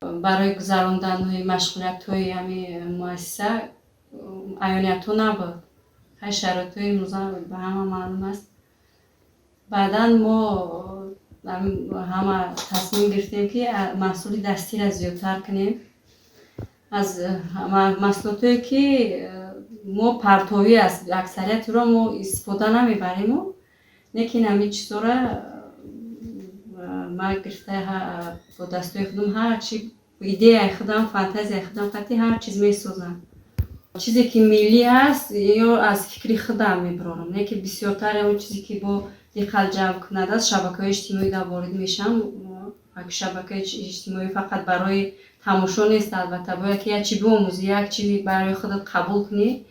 برای گذراندن مشغولیت‌های همین مؤسسه عیانیت‌ها نبود. های شرایط‌های امروزه به همه معلوم است. بعدا ما همه تصمیم گرفتیم که محصول دستی را زیادتر کنیم. از محصولاتی که ما پرتوی است اکثریت را ما استفاده نمیبریم، لیکن همین چیزا را ما گرفته با دستای خودم هر چی ایده خودم فانتزی خودم قطعی هر چیز میسازم. چیزی که ملی است یا از فکری خودم میبرم، نه که بسیارتر اون چیزی که با دقت جلب کننده است شبکه‌های اجتماعی در وارد میشم. شبکه اجتماعی فقط برای تماشا نیست، البته باید که یک چی بیاموزی، یک چی برای خودت قبول کنی.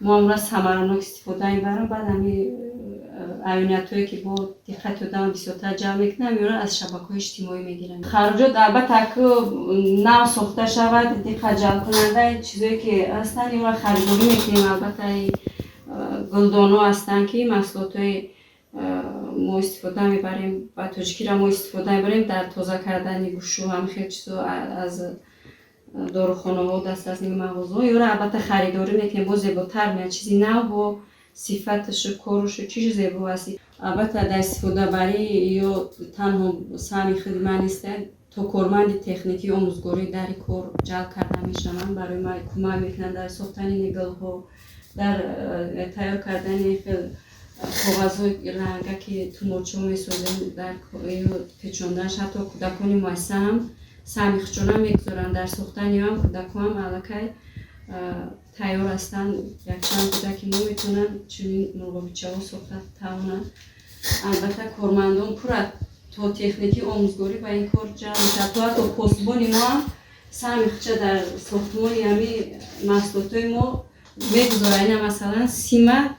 ما هم را ثمراناک استفاده میبرم. بعد همین عیانیت‌هایی که با دقت آدم بسیارتر جلب میکنه میره از شبکه‌های اجتماعی میگیرن. خراجات البته که نو ساخته شود دقت جلب کننده چیزایی که هستن یا خریداری میکنیم. البته گلدان‌ها هستن که محصولات‌های ما استفاده میبریم و تاجیکی را ما استفاده میبریم در تازه کردن گوشت. هم خیلی چیزا از داروخانه ها دست از این مغازه یا را البته خریداری میکنیم. با زیباتر میاد چیزی نو با صفتش کارش چیز زیبا است. البته در استفاده بری یا تنها سهمی خدمت نیست، تو کارمند تکنیکی آموزگاری در کار جلب کرده میشن. برای ما کمک میکنن در ساختن نگل ها، در تیار کردن کاغذهای رنگه که تو نوچه میسازیم، در پیچاندنش. حتی کودکان مؤسسه هم سهمی خودشون میگذارن در ساختن یا هم کودکان هم علاقه تیار هستن. یک چند کودکی ما میتونن چنین مرغابیچه ها ساخته توانن. البته کارمندان پر تا تکنیکی آموزگاری با این کار جلب میشه. تو حتی پاسبان ما هم سهمی خودش در ساختمان یعنی محصولات ما میگذارن. مثلا سیمه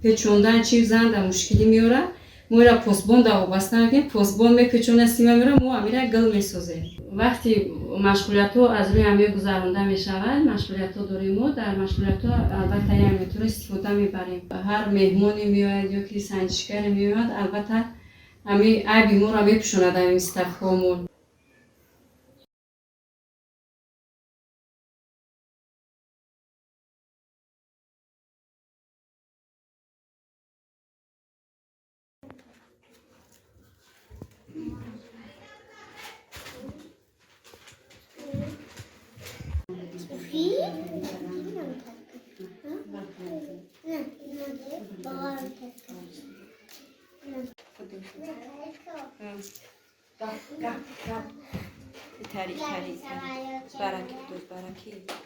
پیچوندن چیز زن در مشکلی میاره، ما را پاسبان در وابسته میکنیم، پاسبان میپیچونه سیمه میره، ما امیره گل میسازیم. وقتی مشغولیت ها از روی همیه گذرانده میشود، مشغولیت ها داریم ما در مشغولیت ها البته یعنی طور استفاده میبریم. هر مهمانی میاد یا که سنجشگر میاد البته همی عیبی ما را میپیچونه در این استفهامون.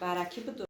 برکی بدو